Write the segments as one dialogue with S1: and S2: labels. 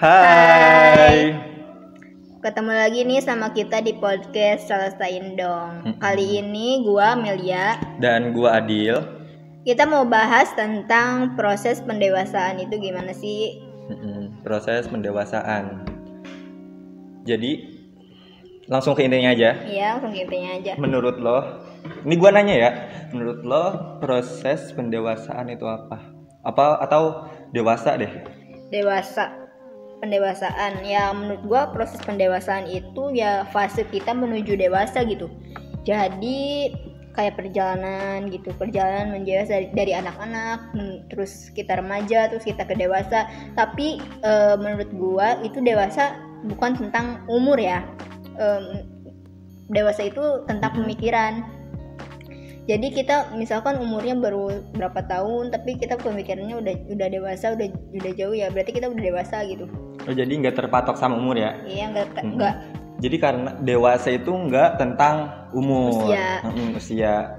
S1: Hai.
S2: Ketemu lagi nih sama kita di podcast Selesain Dong. Kali ini gua Amelia
S1: Dan gua Adil.
S2: Kita mau bahas tentang proses pendewasaan itu gimana sih?
S1: Proses pendewasaan. Jadi langsung ke intinya aja.
S2: Iya, langsung ke intinya aja.
S1: Menurut lo, ini gua nanya ya. Menurut lo proses pendewasaan itu apa? Atau dewasa deh?
S2: Pendewasaan ya, menurut gua proses pendewasaan itu ya fase kita menuju dewasa gitu. Jadi kayak perjalanan menjadi dari anak-anak, terus kita remaja, terus kita ke dewasa. Tapi menurut gua itu dewasa bukan tentang umur ya. Dewasa itu tentang pemikiran. Jadi kita misalkan umurnya baru berapa tahun, tapi kita pemikirannya udah dewasa, udah jauh ya, berarti kita udah dewasa gitu.
S1: Oh, jadi nggak terpatok sama umur ya?
S2: Iya, nggak.
S1: Jadi karena dewasa itu nggak tentang umur, usia.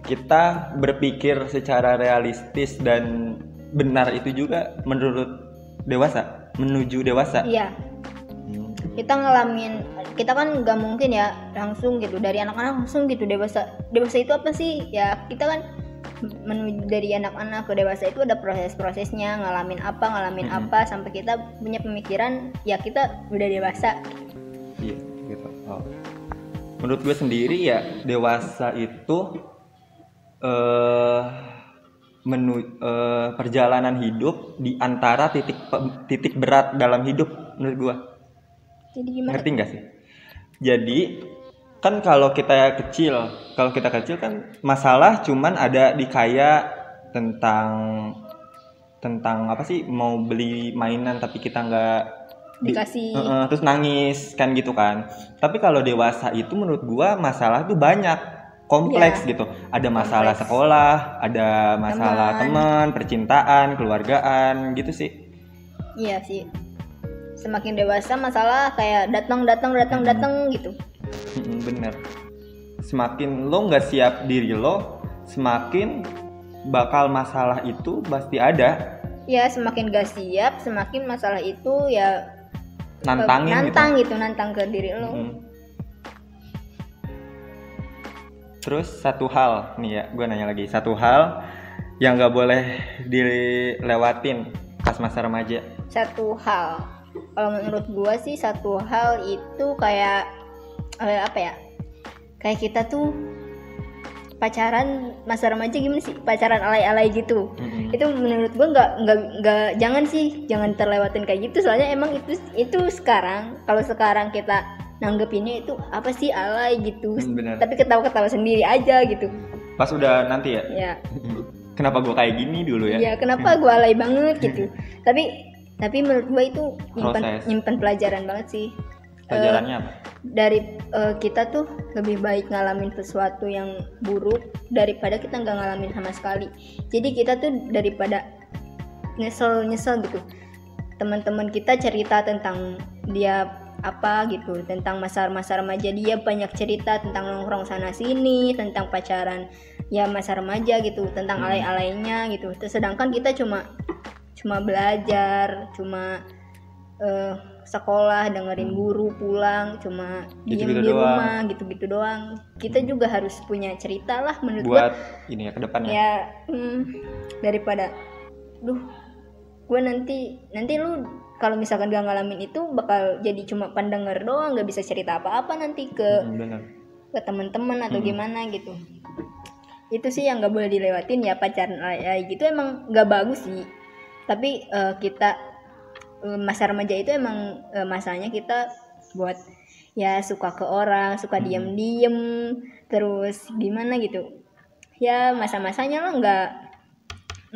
S1: Kita berpikir secara realistis dan benar itu juga menurut dewasa, menuju dewasa.
S2: Iya. Kita kan nggak mungkin ya langsung gitu dari anak-anak langsung gitu dewasa itu apa sih ya, kita kan menuju dari anak-anak ke dewasa itu ada proses-prosesnya, ngalamin apa sampai kita punya pemikiran ya kita udah dewasa.
S1: Iya gitu. Menurut gue sendiri ya dewasa itu perjalanan hidup di antara titik berat dalam hidup menurut gue.
S2: Jadi gimana?
S1: Ngerti nggak sih? Jadi kan kalau kita kecil kan masalah cuman ada di kayak tentang apa sih, mau beli mainan tapi kita nggak
S2: dikasih,
S1: terus nangis kan gitu kan. Tapi kalau dewasa itu menurut gua masalah tuh banyak, kompleks gitu. Ada masalah sekolah, ada masalah teman, percintaan, keluargaan gitu sih.
S2: Iya sih. Semakin dewasa masalah kayak datang gitu.
S1: Bener. Semakin lo nggak siap diri lo, semakin bakal masalah itu pasti ada.
S2: Ya, semakin gak siap, semakin masalah itu ya nantang ke diri lo.
S1: Terus satu hal nih ya, gue nanya lagi, satu hal yang nggak boleh dilewatin pas masa remaja.
S2: Satu hal, kalau menurut gue sih satu hal itu kayak apa ya? Kayak kita tuh pacaran masa remaja gimana sih? Pacaran alay-alay gitu. Itu menurut gue nggak jangan terlewatin kayak gitu. Soalnya emang itu sekarang, kalau sekarang kita nanggepinnya itu apa sih, alay gitu. Tapi ketawa-ketawa sendiri aja gitu.
S1: Pas udah nanti ya?
S2: Ya.
S1: Kenapa gue kayak gini dulu ya?
S2: Iya, kenapa gue alay banget gitu. Tapi menurut gue itu nyimpan pelajaran banget sih.
S1: Pelajarannya apa?
S2: Dari kita tuh lebih baik ngalamin sesuatu yang buruk daripada kita nggak ngalamin sama sekali. Jadi kita tuh daripada nyesel gitu, teman-teman kita cerita tentang dia apa gitu, tentang masa remaja dia banyak cerita tentang nongkrong sana sini, tentang pacaran ya masa remaja gitu, tentang alay-alaynya gitu. Sedangkan kita cuma belajar, cuma sekolah, dengerin guru, pulang cuma diem di rumah gitu doang. Kita juga harus punya cerita lah menurut
S1: buat ini ya ke depannya.
S2: Ya daripada gue nanti lu kalau misalkan gak ngalamin itu bakal jadi cuma pendengar doang, gak bisa cerita apa-apa nanti ke teman-teman atau gimana gitu. Itu sih yang gak boleh dilewatin ya, pacaran gitu emang gak bagus sih. Tapi kita masa remaja itu emang masanya kita buat ya suka ke orang, suka diem terus gimana gitu ya, masa-masanya lo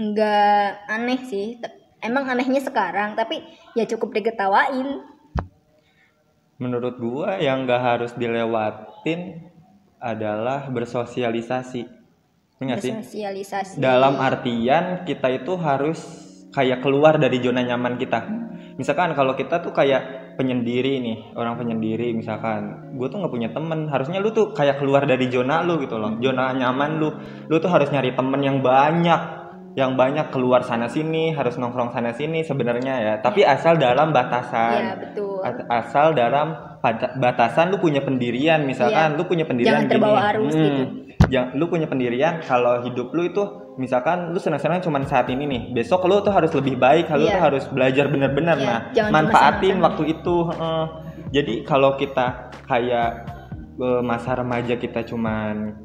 S2: nggak aneh sih. Emang anehnya sekarang, tapi ya cukup diketawain.
S1: Menurut gua yang nggak harus dilewatin adalah bersosialisasi.
S2: Bersosialisasi
S1: dalam artian kita itu harus kayak keluar dari zona nyaman kita. Misalkan kalau kita tuh kayak penyendiri nih, orang penyendiri misalkan, gue tuh nggak punya temen, harusnya lu tuh kayak keluar dari zona lu gitu loh, zona nyaman lu tuh harus nyari temen yang banyak, yang banyak keluar sana sini, harus nongkrong sana sini sebenarnya ya. Tapi asal dalam batasan.
S2: Iya, betul.
S1: Asal dalam batasan lu punya pendirian, misalkan lu punya pendirian
S2: jangan terbawa arus gitu.
S1: Lu punya pendirian kalau hidup lu itu misalkan lu senang-senang cuma saat ini nih. Besok lu tuh harus lebih baik, lu tuh harus belajar benar-benar. Nah, manfaatin waktu itu. Jadi kalau kita kayak masa remaja kita cuman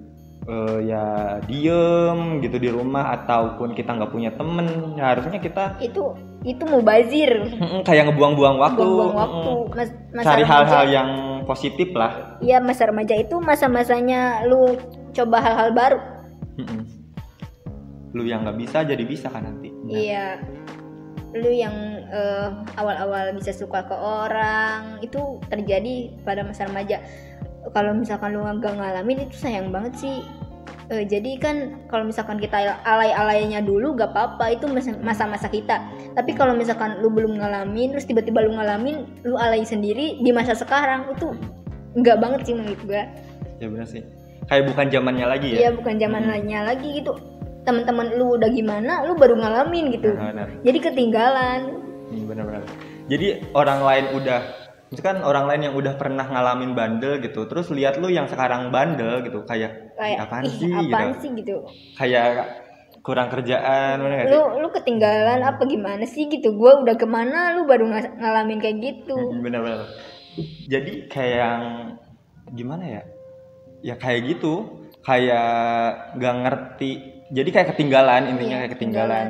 S1: ya diem gitu di rumah ataupun kita nggak punya temen, ya harusnya kita
S2: itu mubazir,
S1: kayak ngebuang-buang waktu, cari hal-hal yang positif lah.
S2: Iya, masa remaja itu masa-masanya lu coba hal-hal baru.
S1: Lu yang nggak bisa jadi bisa kan nanti.
S2: Iya, lu yang awal-awal bisa suka ke orang itu terjadi pada masa remaja. Kalau misalkan lu nggak ngalamin itu sayang banget sih. Jadi kan kalau misalkan kita alay-alaynya dulu gak apa-apa, itu masa-masa kita. Tapi kalau misalkan lu belum ngalamin terus tiba-tiba lu ngalamin, lu alay sendiri di masa sekarang, itu enggak banget sih menurut gua.
S1: Ya benar sih. Kayak bukan zamannya lagi ya.
S2: Iya, bukan zamannya lagi gitu. Teman-teman lu udah gimana, lu baru ngalamin gitu.
S1: Benar.
S2: Jadi ketinggalan.
S1: Benar-benar. Jadi orang lain udah, misalkan orang lain yang udah pernah ngalamin bandel gitu, terus lihat lu yang sekarang bandel gitu, kayak apaan sih gitu. Kayak kurang kerjaan, mana gak sih?
S2: Lu ketinggalan apa gimana sih gitu. Gua udah kemana, lu baru ngalamin kayak gitu.
S1: Benar-benar. Jadi kayak yang gimana ya? Ya kayak gitu, kayak gak ngerti. Jadi kayak ketinggalan, intinya kayak ketinggalan.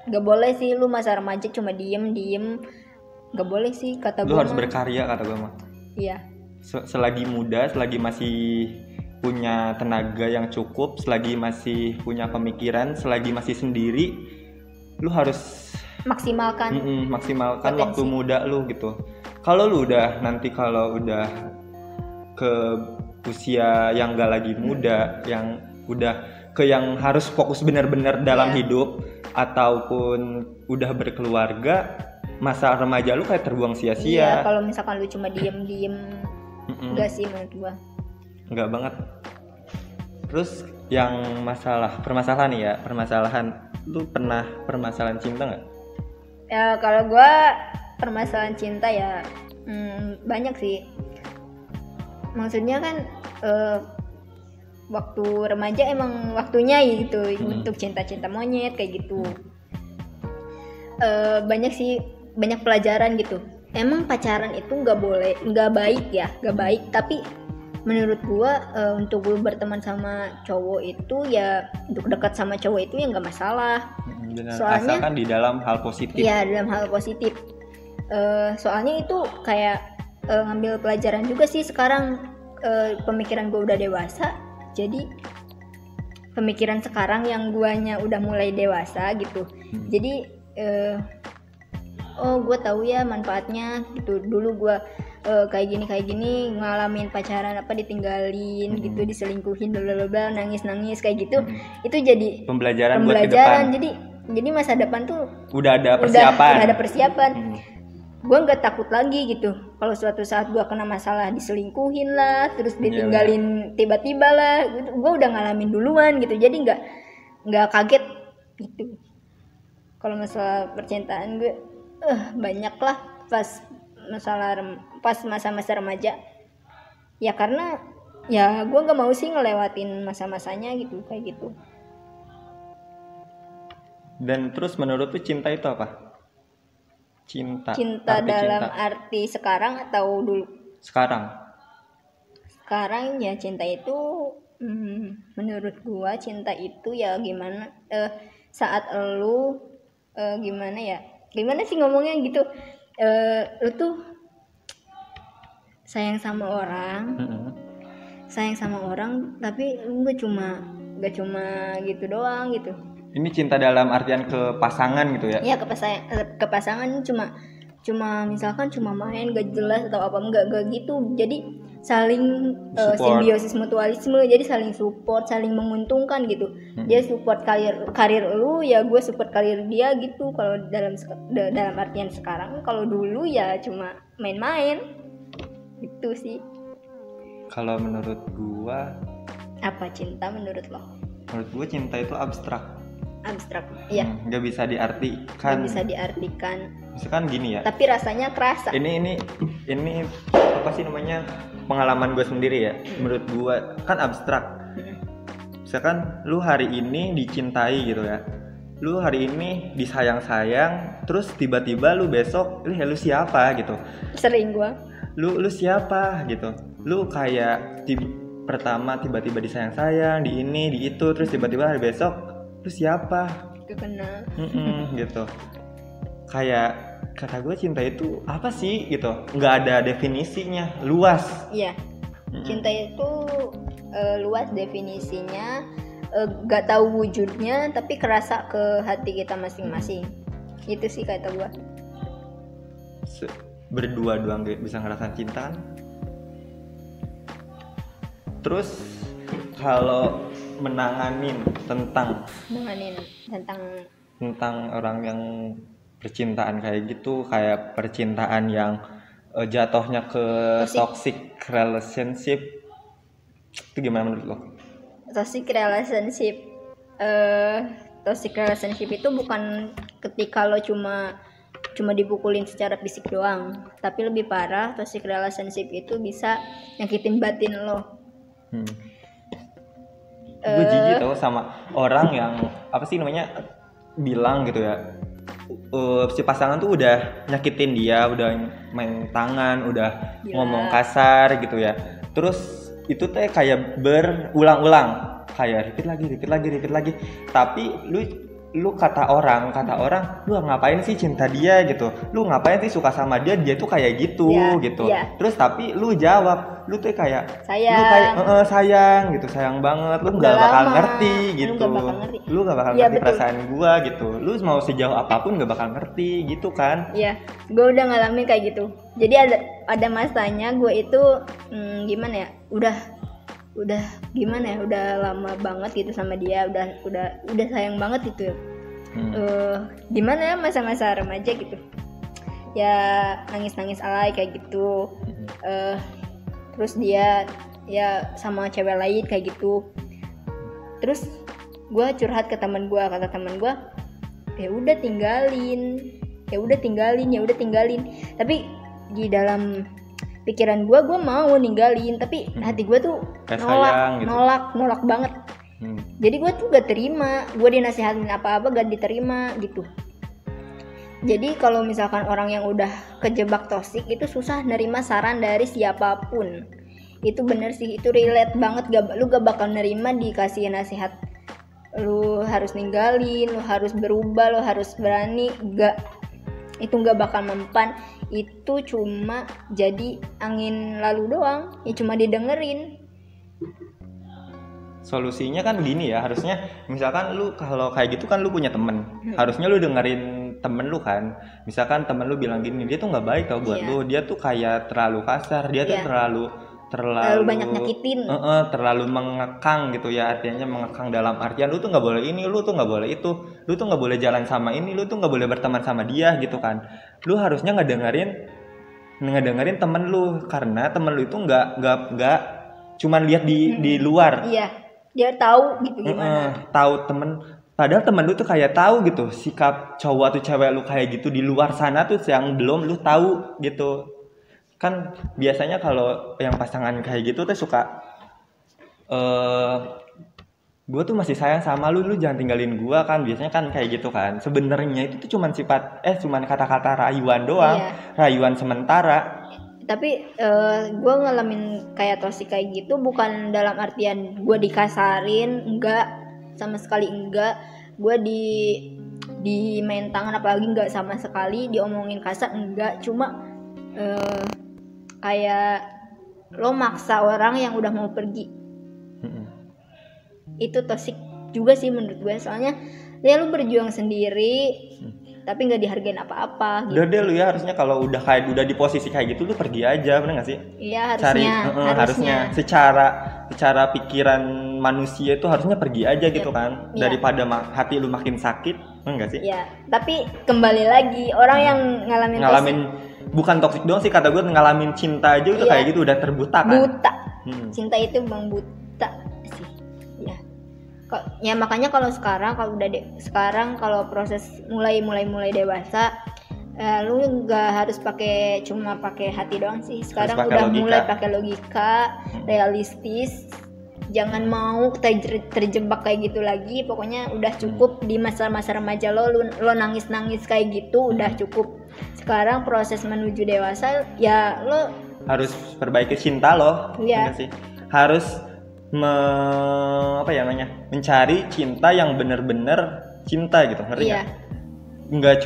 S2: Gak boleh sih lu masa remaja cuma diem. Gak boleh sih kata gue.
S1: Lu harus berkarya kata gue mah.
S2: Iya.
S1: Selagi muda, selagi masih punya tenaga yang cukup, selagi masih punya pemikiran, selagi masih sendiri, lu harus
S2: maksimalkan
S1: potensi waktu muda lu gitu. Kalau lu udah nanti kalau udah ke usia yang gak lagi muda, yang udah ke yang harus fokus benar-benar dalam hidup ataupun udah berkeluarga, masa remaja lu kayak terbuang sia-sia.
S2: Iya, kalau misalkan lu cuma diem enggak sih menurut gua.
S1: Enggak banget. Terus yang permasalahan nih ya, lu pernah permasalahan cinta nggak?
S2: Ya kalau gua permasalahan cinta ya banyak sih. Maksudnya kan waktu remaja emang waktunya gitu untuk cinta-cinta monyet kayak gitu. Banyak sih, banyak pelajaran gitu. Emang pacaran itu nggak baik. Tapi menurut gua untuk lu berteman sama cowok itu ya, untuk dekat sama cowok itu ya nggak masalah. Soalnya
S1: asalkan di dalam hal positif.
S2: Iya, dalam hal positif. Soalnya itu kayak ngambil pelajaran juga sih sekarang. Pemikiran gua udah dewasa, jadi pemikiran sekarang yang guanya udah mulai dewasa gitu. Jadi gue tahu ya manfaatnya gitu. Dulu gue kayak gini ngalamin pacaran ditinggalin gitu, diselingkuhin, bla nangis kayak gitu. Itu jadi
S1: pembelajaran buat ke depan.
S2: Jadi masa depan tuh
S1: udah ada persiapan.
S2: Gue nggak takut lagi gitu kalau suatu saat gue kena masalah, diselingkuhin lah, terus ditinggalin tiba-tiba lah gitu. Gue udah ngalamin duluan gitu, jadi nggak kaget gitu. Kalau masalah percintaan gue banyak lah pas masa-masa remaja ya, karena ya gue nggak mau sih ngelewatin masa-masanya gitu, kayak gitu.
S1: Dan terus menurut lu cinta itu apa? Cinta
S2: dalam arti sekarang atau dulu?
S1: Sekarang
S2: ya cinta itu menurut gue cinta itu ya gimana saat lu gimana sih ngomongnya gitu, lu tuh sayang sama orang tapi lu gak cuma gitu doang gitu.
S1: Ini cinta dalam artian ke pasangan gitu ya?
S2: Iya, ke pasangan cuma misalkan cuma main gak jelas atau apa, enggak gitu. Jadi saling simbiosis mutualisme, jadi saling support, saling menguntungkan gitu. Dia support karir lu, ya gue support karir dia gitu. Kalau dalam artian sekarang, kalau dulu ya cuma main-main gitu sih.
S1: Kalau menurut gua,
S2: apa cinta menurut lo?
S1: Menurut gue cinta itu abstrak.
S2: Iya.
S1: Nggak bisa diartikan. Misalkan gini ya.
S2: Tapi rasanya kerasa.
S1: Ini apa sih namanya, pengalaman gue sendiri ya. Menurut gue kan abstrak. Misalkan lu hari ini dicintai gitu ya. Lu hari ini disayang-sayang, terus tiba-tiba lu besok, lu siapa gitu.
S2: Sering gue.
S1: Lu siapa gitu. Lu kayak pertama tiba-tiba disayang-sayang, di itu, terus tiba-tiba hari besok lu siapa?
S2: Kekenal.
S1: Gitu. Kayak kata gue cinta itu apa sih gitu? Nggak ada definisinya, luas.
S2: Iya. Cinta itu luas definisinya, nggak tahu wujudnya, tapi kerasa ke hati kita masing-masing. Itu sih kata gue.
S1: Berdua doang bisa ngerasain cinta kan? Terus kalau menanganin tentang orang yang percintaan kayak gitu, kayak percintaan yang jatuhnya ke toxic relationship, itu gimana menurut lo?
S2: Toxic relationship itu bukan ketika lo cuma dipukulin secara fisik doang, tapi lebih parah, toxic relationship itu bisa nyakitin batin lo.
S1: Gue jijik tau sama orang yang apa sih namanya bilang gitu ya, si pasangan tuh udah nyakitin dia, udah main tangan, udah ngomong kasar gitu ya, terus itu teh kayak berulang-ulang, kayak repeat lagi, tapi lu kata orang lu ngapain sih cinta dia gitu, lu ngapain sih suka sama dia tuh kayak gitu gitu. Terus tapi lu jawab, lu tuh kayak
S2: sayang.
S1: Lu kayak sayang gitu, sayang banget, lu nggak bakal ngerti gitu, lu nggak bakal ngerti perasaan gua gitu, lu mau sejauh apapun nggak bakal ngerti gitu kan.
S2: Iya, gua udah ngalamin kayak gitu. Jadi ada masanya gue itu gimana ya, udah gimana ya, udah lama banget gitu sama dia, udah sayang banget gitu. Gimana ya, masa-masa remaja gitu ya, nangis alay kayak gitu. Terus dia ya sama cewek lain kayak gitu. Terus gue curhat ke teman gue, kata teman gue, ya udah tinggalin. Tapi di dalam pikiran gue mau ninggalin, tapi hati gue tuh nolak banget. Jadi gue tuh gak terima, gue dinasihatin apa-apa gak diterima gitu. Jadi kalau misalkan orang yang udah kejebak toksik itu susah nerima saran dari siapapun. Itu bener sih, itu relate banget. Lu gak bakal nerima dikasih nasihat lu harus ninggalin, lu harus berubah, lu harus berani. Itu gak bakal mempan. Itu cuma jadi angin lalu doang, ya cuma didengerin.
S1: Solusinya kan gini ya, harusnya misalkan lu kalau kayak gitu kan lu punya temen, harusnya lu dengerin temen lu kan. Misalkan temen lu bilang gini, dia tuh nggak baik tau buat lu, dia tuh kayak terlalu kasar, dia tuh terlalu
S2: banyak nyakitin,
S1: terlalu mengekang gitu ya, artinya mengekang dalam artian lu tuh nggak boleh ini, lu tuh nggak boleh itu, lu tuh nggak boleh jalan sama ini, lu tuh nggak boleh berteman sama dia gitu kan. Lu harusnya ngedengerin temen lu, karena temen lu itu nggak cuman lihat di luar.
S2: Iya. Dia tahu gitu gimana.
S1: Tahu padahal temen lu tuh kayak tahu gitu sikap cowok atau cewek lu kayak gitu di luar sana tuh yang belum lu tahu gitu. Kan biasanya kalau yang pasangan kayak gitu tuh suka gue tuh masih sayang sama lu jangan tinggalin gue kan, biasanya kan kayak gitu kan. Sebenarnya itu tuh cuman kata-kata rayuan doang, rayuan sementara.
S2: Tapi gue ngalamin kayak toksik kayak gitu bukan dalam artian gue dikasarin, enggak, sama sekali enggak. Gue di main tangan apalagi enggak sama sekali, diomongin kasar enggak, cuma kayak lo maksa orang yang udah mau pergi. Itu toksik juga sih menurut gue, soalnya ya lu berjuang sendiri tapi nggak dihargain apa-apa gitu.
S1: Udah lu ya, harusnya kalau udah di posisi kayak gitu lu pergi aja, bener nggak sih?
S2: Iya, harusnya.
S1: Secara pikiran manusia itu harusnya pergi aja gitu kan, daripada hati lu makin sakit, bener nggak sih?
S2: Iya, tapi kembali lagi orang yang ngalamin toksik,
S1: bukan toksik doang sih kata gue, ngalamin cinta aja udah kayak gitu, udah terbuta kan?
S2: Buta. Cinta itu bang buta sih. Ya. Ya makanya kalau sekarang kalau proses mulai dewasa, lu nggak harus cuma pakai hati doang sih. Sekarang udah logika. Mulai pakai logika, realistis. Jangan mau terjebak kayak gitu lagi. Pokoknya udah cukup di masa-masa remaja lo nangis-nangis kayak gitu, udah cukup. Sekarang proses menuju dewasa ya lo
S1: harus perbaiki cinta lo. Iya. Sih? Harus mencari cinta yang benar-benar cinta gitu, ngerti nggak? Nggak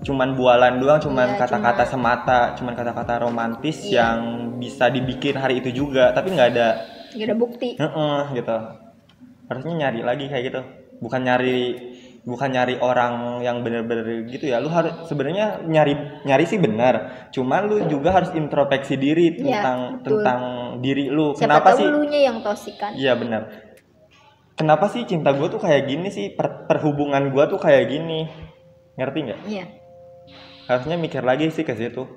S1: cuman bualan doang, kata-kata semata, kata-kata romantis yang bisa dibikin hari itu juga, tapi nggak ada
S2: bukti.
S1: Gitu. Harusnya nyari lagi kayak gitu, bukan nyari orang yang benar-benar gitu ya. Lu harus sebenarnya nyari sih benar, cuman lu juga harus introspeksi diri tentang diri lu.
S2: Siapa kenapa sih lunya yang toksik kan?
S1: Iya benar. Kenapa sih cinta gue tuh kayak gini sih, perhubungan gue tuh kayak gini, ngerti nggak?
S2: Iya.
S1: Harusnya mikir lagi sih ke situ.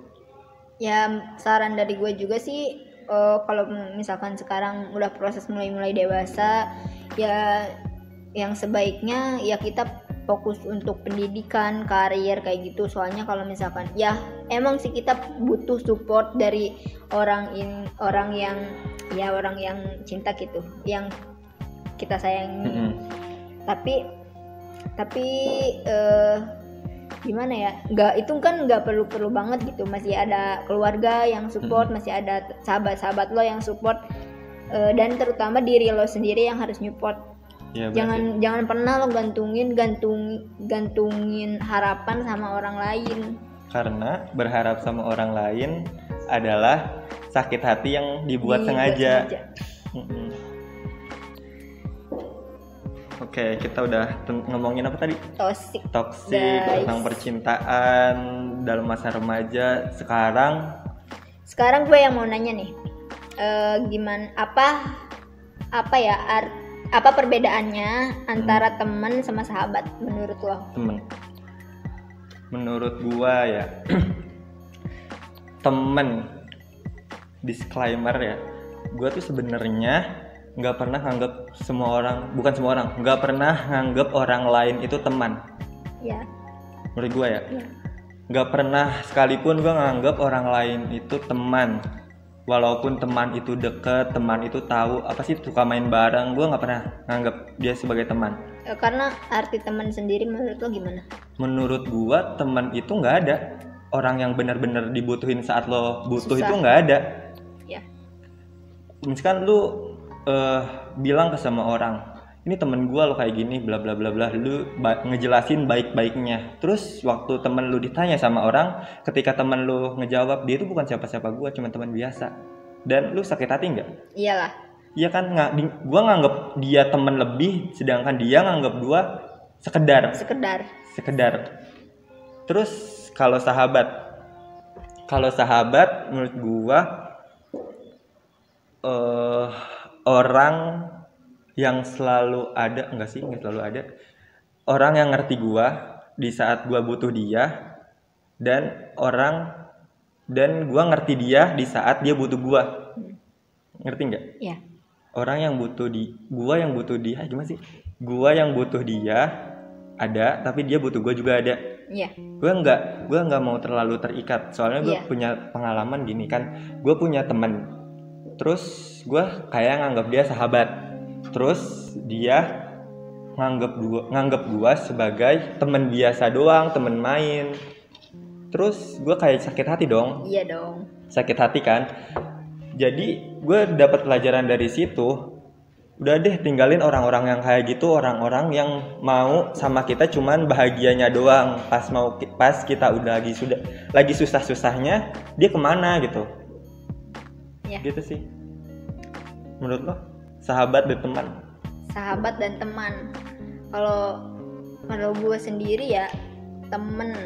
S2: Ya saran dari gue juga sih, kalau misalkan sekarang udah proses mulai dewasa, ya yang sebaiknya ya kita fokus untuk pendidikan, karir kayak gitu. Soalnya kalau misalkan ya emang sih kita butuh support dari orang yang cinta gitu, yang kita sayangi. Tapi gimana ya? Nggak perlu banget gitu. Masih ada keluarga yang support, masih ada sahabat-sahabat lo yang support, dan terutama diri lo sendiri yang harus support. Ya, jangan pernah lo gantungin harapan sama orang lain.
S1: Karena berharap sama orang lain adalah sakit hati yang dibuat sengaja. Oke, kita udah ngomongin apa tadi? Toksik tentang percintaan dalam masa remaja. Sekarang
S2: gue yang mau nanya nih, gimana apa perbedaannya antara teman sama sahabat menurut lo?
S1: Teman, menurut gua ya, teman, disclaimer ya, gua tuh sebenarnya nggak pernah nganggap nggak pernah nganggap orang lain itu teman.
S2: Ya.
S1: Menurut gua ya, nggak pernah sekalipun gua nganggap orang lain itu teman. Walaupun teman itu deket, teman itu tahu apa sih suka main bareng, gue nggak pernah nganggap dia sebagai teman.
S2: Karena arti teman sendiri menurut lo gimana?
S1: Menurut gue teman itu nggak ada. Orang yang benar-benar dibutuhin saat lo butuh itu nggak ada.
S2: Ya.
S1: Misalkan lu bilang ke sama orang, ini temen gue lo kayak gini, bla bla bla bla, lu ngejelasin baik-baiknya. Terus waktu temen lu ditanya sama orang, ketika temen lu ngejawab dia itu bukan siapa-siapa gue, cuma teman biasa, dan lu sakit hati nggak?
S2: Iyalah.
S1: Iya kan, gue nganggap dia temen lebih, sedangkan dia nganggap gue sekedar. Terus kalau sahabat menurut gue orang yang selalu ada, nggak selalu ada, orang yang ngerti gua di saat gua butuh dia, dan gua ngerti dia di saat dia butuh gua. Ngerti nggak?
S2: Iya.
S1: Gua yang butuh dia, gimana sih? Gua yang butuh dia ada, tapi dia butuh gua juga ada.
S2: Iya.
S1: Gua nggak mau terlalu terikat, soalnya gua punya pengalaman gini kan, gua punya temen, terus gua kayak nganggap dia sahabat. Terus dia nganggap gua sebagai teman biasa doang, teman main. Terus gua kayak sakit hati dong.
S2: Iya dong.
S1: Sakit hati kan. Jadi gua dapat pelajaran dari situ. Udah deh, tinggalin orang-orang yang kayak gitu, orang-orang yang mau sama kita cuman bahagianya doang. Pas kita udah lagi susah-susahnya, dia kemana gitu.
S2: Ya.
S1: Gitu sih. Menurut lo? Sahabat dan teman.
S2: Kalau gue sendiri ya, teman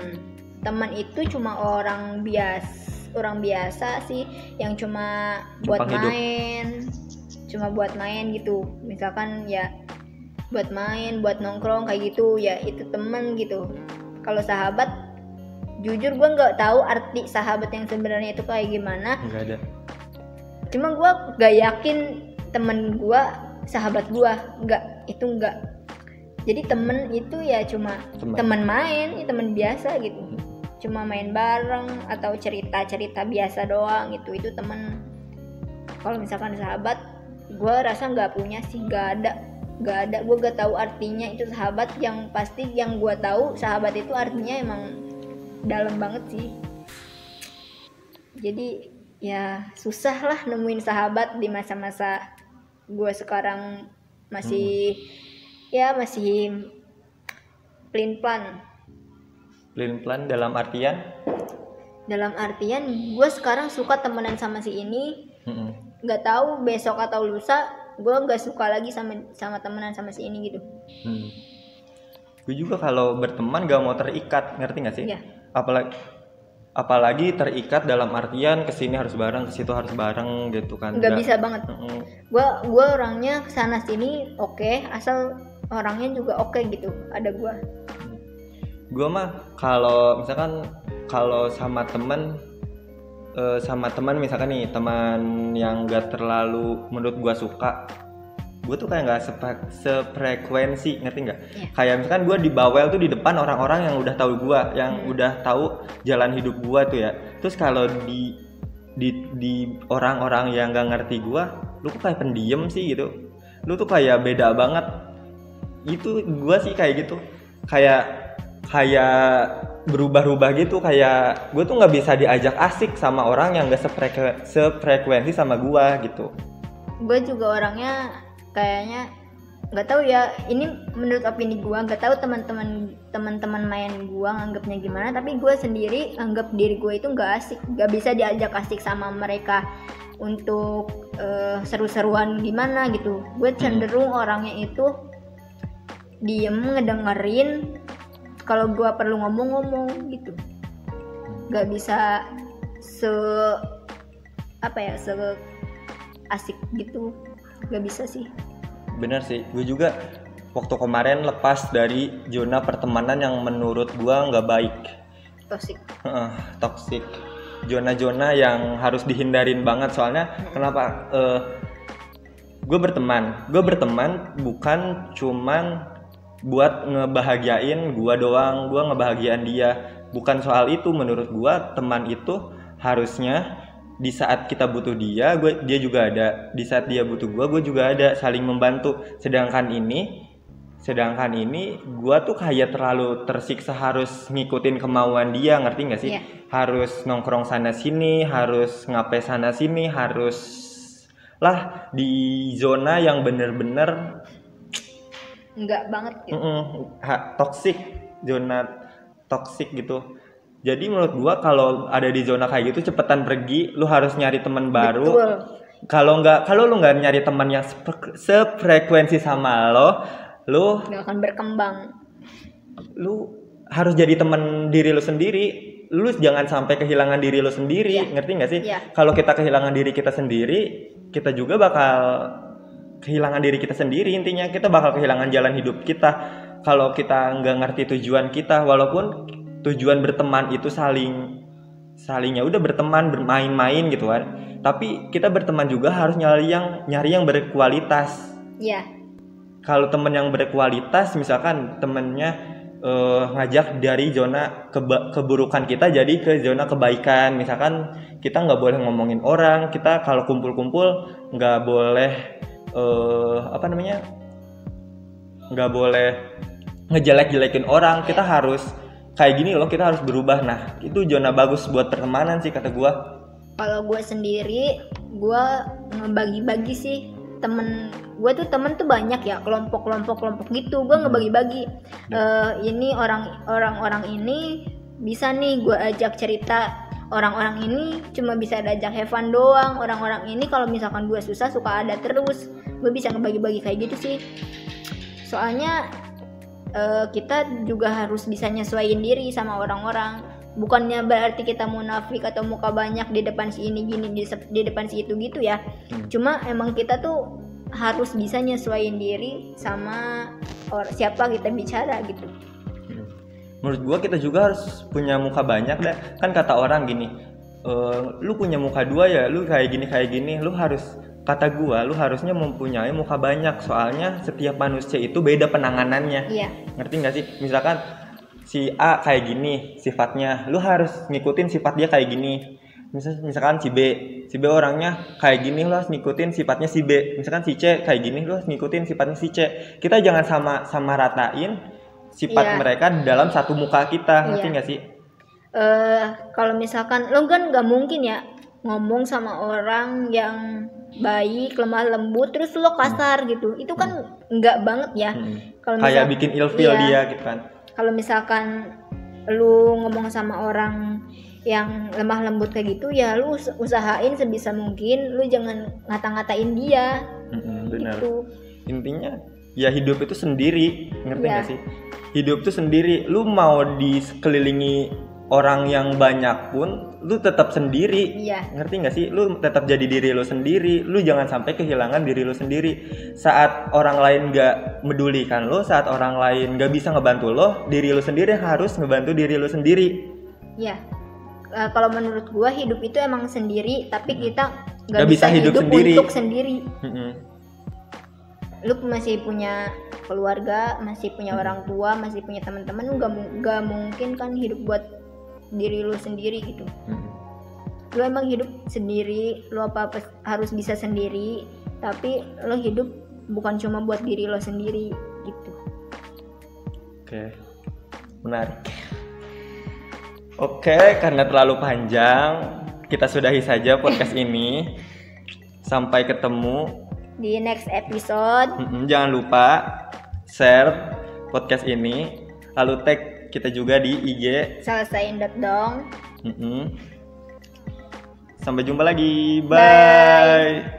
S2: itu cuma orang biasa sih, yang cuma buat main gitu. Misalkan ya buat main, buat nongkrong kayak gitu, ya itu teman gitu. Kalau sahabat, jujur gue nggak tahu arti sahabat yang sebenarnya itu kayak gimana.
S1: Nggak ada. Cuma
S2: gue nggak yakin temen gue sahabat gue, nggak itu enggak. Jadi temen itu ya cuma teman main, ya teman biasa gitu. Cuma main bareng atau cerita-cerita biasa doang gitu. Itu temen. Kalau misalkan sahabat, gue rasa nggak punya sih, nggak ada. Gue gak tahu artinya itu sahabat. Yang pasti yang gue tahu sahabat itu artinya emang dalam banget sih. Jadi ya susah lah nemuin sahabat di masa-masa gue sekarang masih ya masih pelin-pelan
S1: dalam artian gue
S2: sekarang suka temenan sama si ini, nggak tahu besok atau lusa gue nggak suka lagi sama temenan sama si ini gitu.
S1: Gue juga kalau berteman gak mau terikat, ngerti nggak sih?
S2: Ya.
S1: Apalagi terikat dalam artian kesini harus bareng, kesitu harus bareng gitu kan.
S2: Nggak bisa banget. Gue orangnya kesana sini oke, asal orangnya juga oke gitu. Ada gue
S1: mah kalau misalkan sama teman misalkan nih, teman yang gak terlalu menurut gue suka, gue tuh kayak nggak sefrekuensi, ngerti nggak? Yeah. Kayak misalkan gue di bawel tuh di depan orang-orang yang udah tahu gue, yang udah tahu jalan hidup gue tuh ya. Terus kalau di orang-orang yang nggak ngerti gue, lu tuh kayak pendiam sih gitu. Lu tuh kayak beda banget. Itu gue sih kayak gitu, kayak berubah-ubah gitu. Kayak gue tuh nggak bisa diajak asik sama orang yang nggak sefrekuensi sama gue gitu.
S2: Gue juga orangnya kayaknya nggak tahu ya, ini menurut opini gue, nggak tahu teman-teman main gue nganggapnya gimana, tapi gue sendiri anggap diri gue itu nggak asik, nggak bisa diajak asik sama mereka untuk seru-seruan gimana gitu. Gue cenderung orangnya itu diem ngedengerin, kalau gue perlu ngomong gitu, nggak bisa se asik gitu, nggak bisa sih.
S1: Bener sih, gue juga waktu kemarin lepas dari zona pertemanan yang menurut gue nggak baik, toxic, zona-zona yang harus dihindarin banget. Soalnya kenapa? Gue berteman bukan cuman buat ngebahagiain gue doang, gue ngebahagiain dia, bukan soal itu. Menurut gue teman itu harusnya di saat kita butuh dia juga ada, di saat dia butuh gue juga ada, saling membantu. Sedangkan ini gue tuh kayak terlalu tersiksa harus ngikutin kemauan dia, ngerti nggak sih? Yeah. Harus nongkrong sana sini, harus ngapain sana sini, harus lah di zona yang bener-bener
S2: nggak banget gitu.
S1: Zona toksik gitu. Jadi menurut gua kalau ada di zona kayak gitu cepetan pergi, lu harus nyari teman baru.
S2: Betul.
S1: Kalau lu nggak nyari teman yang sefrekuensi sama lu
S2: nggak akan berkembang.
S1: Lu harus jadi teman diri lu sendiri. Lu jangan sampai kehilangan diri lu sendiri, ngerti nggak sih? Kalau kita kehilangan diri kita sendiri, kita juga bakal kehilangan diri kita sendiri. Intinya kita bakal kehilangan jalan hidup kita kalau kita nggak ngerti tujuan kita. Walaupun tujuan berteman itu salingnya udah berteman, bermain-main gitu kan, tapi kita berteman juga harus nyari yang berkualitas.
S2: Iya.
S1: Kalau teman yang berkualitas, misalkan temennya ngajak dari zona keburukan kita jadi ke zona kebaikan. Misalkan kita nggak boleh ngomongin orang, kita kalau kumpul-kumpul nggak boleh nggak boleh ngejelek-jelekin orang. Kita harus kayak gini loh, kita harus berubah. Nah, itu zona bagus buat pertemanan sih kata gue.
S2: Kalau gue sendiri, gue ngebagi-bagi sih. Temen tuh banyak ya, kelompok gitu. Gue ngebagi-bagi. Ini orang-orang ini bisa nih gue ajak cerita. Orang-orang ini cuma bisa diajak have fun doang. Orang-orang ini kalau misalkan gue susah suka ada terus. Gue bisa ngebagi-bagi kayak gitu sih. Soalnya kita juga harus bisa nyesuaiin diri sama orang-orang. Bukannya berarti kita munafik atau muka banyak di depan si ini gini, di depan si itu gitu ya. Cuma emang kita tuh harus bisa nyesuaiin diri sama siapa kita bicara gitu.
S1: Menurut gua kita juga harus punya muka banyak dah. Kan kata orang gini, lu punya muka dua ya, lu kayak gini, lu harus kata gua lu harusnya mempunyai muka banyak, soalnya setiap manusia itu beda penanganannya.
S2: Iya.
S1: Ngerti nggak sih? Misalkan si A kayak gini sifatnya, lu harus ngikutin sifat dia kayak gini. Misalkan si B orangnya kayak gini, lu harus ngikutin sifatnya si B. Misalkan si C kayak gini, lu harus ngikutin sifatnya si C. Kita jangan sama ratain sifat mereka dalam satu muka kita, ngerti nggak sih?
S2: Kalau misalkan lo kan nggak mungkin ya ngomong sama orang yang baik, lemah lembut, terus lo kasar gitu, itu kan nggak banget ya.
S1: Kalau kayak bikin ilfeel dia gitu kan.
S2: Kalau misalkan lu ngomong sama orang yang lemah lembut kayak gitu, ya lu usahain sebisa mungkin lu jangan ngata-ngatain dia.
S1: Benar. Gitu. Intinya ya hidup itu sendiri, ngerti nggak sih? Hidup itu sendiri. Lu mau dikelilingi orang yang banyak pun lu tetap sendiri. Ngerti nggak sih? Lu tetap jadi diri lu sendiri. Lu jangan sampai kehilangan diri lu sendiri. Saat orang lain nggak medulikan lu, saat orang lain nggak bisa ngebantu lo, diri lu sendiri harus ngebantu diri lu sendiri.
S2: Kalau menurut gua hidup itu emang sendiri, tapi kita nggak bisa hidup sendiri. Untuk sendiri. Lu masih punya keluarga, masih punya orang tua, masih punya teman-teman, nggak mungkin kan hidup buat diri lu sendiri gitu. Lu emang hidup sendiri, lu apa harus bisa sendiri, tapi lu hidup bukan cuma buat diri lu sendiri gitu.
S1: Oke, menarik. Oke, karena terlalu panjang, kita sudahi saja podcast ini. Sampai ketemu
S2: di next episode.
S1: Jangan lupa share podcast ini, lalu tag kita juga di IG
S2: Selesaiin.dong.
S1: Sampai jumpa lagi. Bye.